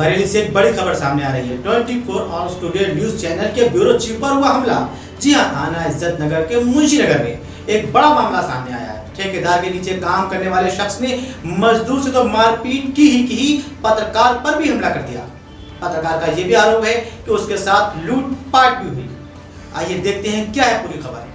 बरेली से एक बड़ी खबर सामने आ रही है। 24 आवर्स टुडे न्यूज चैनल के ब्यूरो चीफ पर हुआ हमला। जी हां, थाना इज्जत नगर के मुंशी नगर में एक बड़ा मामला सामने आया है। ठेकेदार के नीचे काम करने वाले शख्स ने मजदूर से तो मारपीट की ही पत्रकार पर भी हमला कर दिया। पत्रकार का यह भी आरोप है कि उसके साथ लूटपाट भी हुई। आइए देखते हैं क्या है पूरी खबर।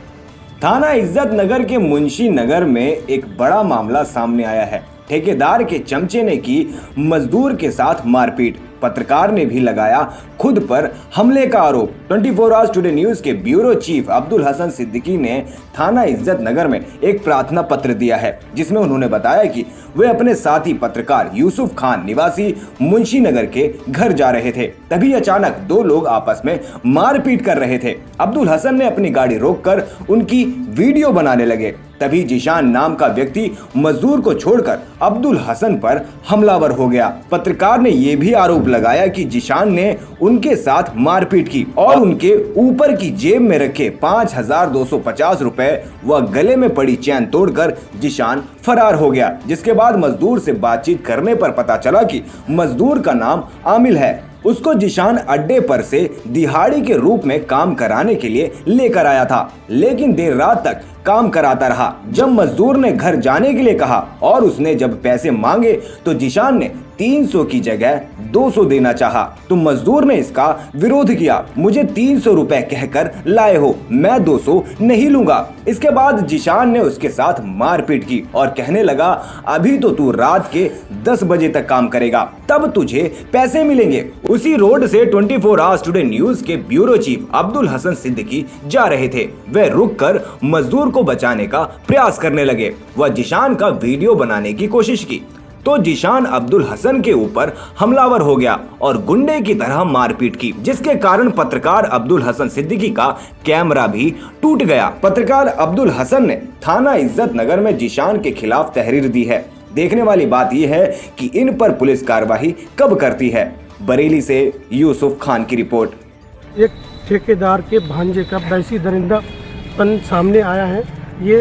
थाना इज्जत नगर के मुंशी नगर में एक बड़ा मामला सामने आया है। ठेकेदार के चमचे ने की मजदूर के साथ मारपीट। पत्रकार ने भी लगाया खुद पर हमले का आरोप। 24 आवर्स टुडे न्यूज के ब्यूरो चीफ अब्दुल हसन सिद्दीकी ने थाना इज्जत नगर में एक प्रार्थना पत्र दिया है, जिसमें उन्होंने बताया कि वे अपने साथी पत्रकार यूसुफ खान निवासी मुंशी नगर के घर जा रहे थे। तभी अचानक दो लोग आपस में मारपीट कर रहे थे। अब्दुल हसन ने अपनी गाड़ी रोककर उनकी वीडियो बनाने लगे। तभी जिशान नाम का व्यक्ति मजदूर को छोड़कर अब्दुल हसन पर हमलावर हो गया। पत्रकार ने यह भी आरोप लगाया कि जिशान ने उनके साथ मारपीट की और उनके ऊपर की जेब में रखे 5250 रुपए व गले में पड़ी चैन तोड़कर जिशान फरार हो गया। जिसके बाद मजदूर से बातचीत करने पर पता चला कि मजदूर का नाम आमिल है। उसको जिशान अड्डे पर से दिहाड़ी के रूप में काम कराने के लिए लेकर आया था, लेकिन देर रात तक काम कराता रहा। जब मजदूर ने घर जाने के लिए कहा और उसने जब पैसे मांगे तो जिशान ने 300 की जगह 200 देना चाहा, तो मजदूर ने इसका विरोध किया। मुझे 300 रुपए कहकर लाए हो, मैं 200 नहीं लूंगा। इसके बाद जिशान ने उसके साथ मारपीट की और कहने लगा, अभी तो तू रात के 10 बजे तक काम करेगा, तब तुझे पैसे मिलेंगे। उसी रोड से 24 आवर्स टुडे न्यूज के ब्यूरो चीफ अब्दुल हसन सिद्दीकी जा रहे थे। वे रुककर मजदूर को बचाने का प्रयास करने लगे व जिशान का वीडियो बनाने की कोशिश की, तो जिशान अब्दुल हसन के ऊपर हमलावर हो गया और गुंडे की तरह मारपीट की, जिसके कारण पत्रकार अब्दुल हसन सिद्दीकी का कैमरा भी टूट गया। पत्रकार अब्दुल हसन ने थाना इज्जत नगर में जिशान के खिलाफ तहरीर दी है। देखने वाली बात यह है कि इन पर पुलिस कार्रवाई कब करती है। बरेली से यूसुफ खान की रिपोर्ट। एक ठेकेदार के भांजे का वैसी दरिंदापन सामने आया है। ये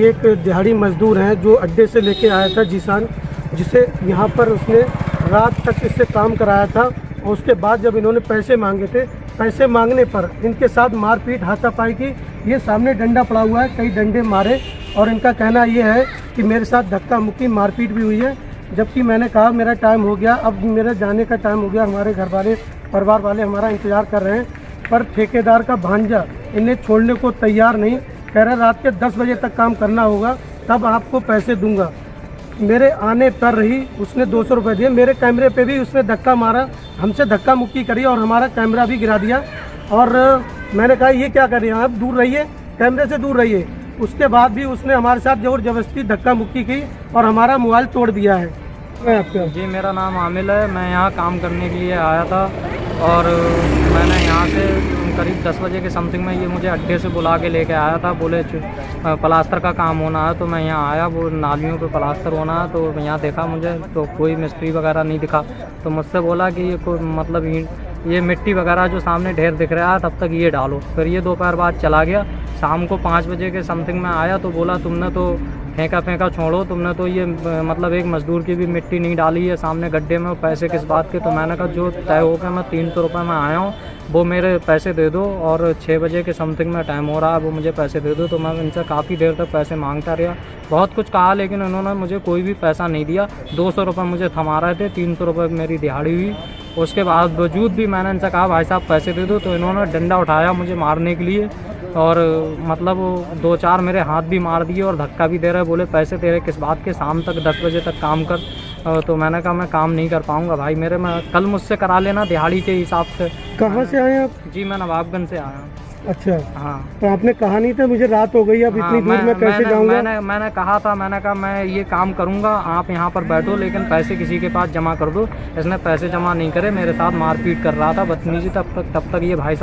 एक दिहाड़ी मजदूर है जो अड्डे से लेके आया था जिशान, जिसे यहाँ पर उसने रात तक इससे काम कराया था। और उसके बाद जब इन्होंने पैसे मांगे थे, पैसे मांगने पर इनके साथ मारपीट हाथापाई की। ये सामने डंडा पड़ा हुआ है, कई डंडे मारे और इनका कहना ये है कि मेरे साथ धक्का मुक्की मारपीट भी हुई है। जबकि मैंने कहा मेरा टाइम हो गया, अब मेरा जाने का टाइम हो गया, हमारे घर वाले परिवार वाले हमारा इंतज़ार कर रहे हैं। पर ठेकेदार का भांजा इन्हें छोड़ने को तैयार नहीं, कह रहा रात के 10 बजे तक काम करना होगा, तब आपको पैसे दूंगा। मेरे आने पर ही उसने 200 रुपये दिए। मेरे कैमरे पे भी उसने धक्का मारा, हमसे धक्का मुक्की करी और हमारा कैमरा भी गिरा दिया। और मैंने कहा ये क्या कर रहे हैं आप, दूर रहिए, कैमरे से दूर रहिए। उसके बाद भी उसने हमारे साथ ज़ोर जबरदस्ती धक्का मुक्की की और हमारा मोबाइल तोड़ दिया है। जी, मेरा नाम आमिल है। मैं यहाँ काम करने के लिए आया था और मैंने यहाँ से करीब 10 बजे के समथिंग में ये मुझे अड्डे से बुला के लेके आया था। बोले प्लास्टर का काम होना है, तो मैं यहाँ आया। वो नालियों पे प्लास्टर होना है, तो यहाँ देखा मुझे तो कोई मिस्त्री वगैरह नहीं दिखा। तो मुझसे बोला कि ये कोई मतलब ये मिट्टी वगैरह जो सामने ढेर दिख रहा है तब तक ये डालो। फिर ये दोपहर बाद चला गया। शाम को 5 बजे के समथिंग में आया तो बोला तुमने तो फेंका छोड़ो, तुमने तो ये मतलब एक मजदूर की भी मिट्टी नहीं डाली है सामने गड्ढे में, पैसे किस बात के। तो मैंने कहा जो तय हो गया, मैं 300 रुपये में आया हूँ, वो मेरे पैसे दे दो और 6 बजे के समथिंग में टाइम हो रहा है, वो मुझे पैसे दे दो। तो मैं इनसे काफ़ी देर तक पैसे मांगता रहा, बहुत कुछ कहा, लेकिन उन्होंने मुझे कोई भी पैसा नहीं दिया। 200 रुपये मुझे थमा रहे थे, 300 रुपये मेरी दिहाड़ी हुई। उसके बावजूद भी मैंने इनसे कहा भाई साहब पैसे दे दो, तो इन्होंने डंडा उठाया मुझे मारने के लिए और मतलब 2-4 मेरे हाथ भी मार दिए और धक्का भी दे रहे। बोले पैसे दे रहे किस बात के, शाम तक 10 बजे तक काम कर। तो मैंने कहा मैं काम नहीं कर पाऊँगा भाई, मेरे में कल मुझसे करा लेना दिहाड़ी के हिसाब से। कहाँ से आए आप? जी, मैं नवाबगंज से आया। अच्छा, हाँ। तो आपने कहा नहीं था मुझे रात हो गई, अब इतनी दूर मैं कैसे जाऊँगा? मैंने कहा था, मैंने कहा मैं ये काम करूँगा, आप यहाँ पर बैठो, लेकिन पैसे किसी के पास जमा कर दो। इसने पैसे जमा नहीं करे, मेरे साथ मारपीट कर रहा था, बदतमीजी। तब तक ये भाई साहब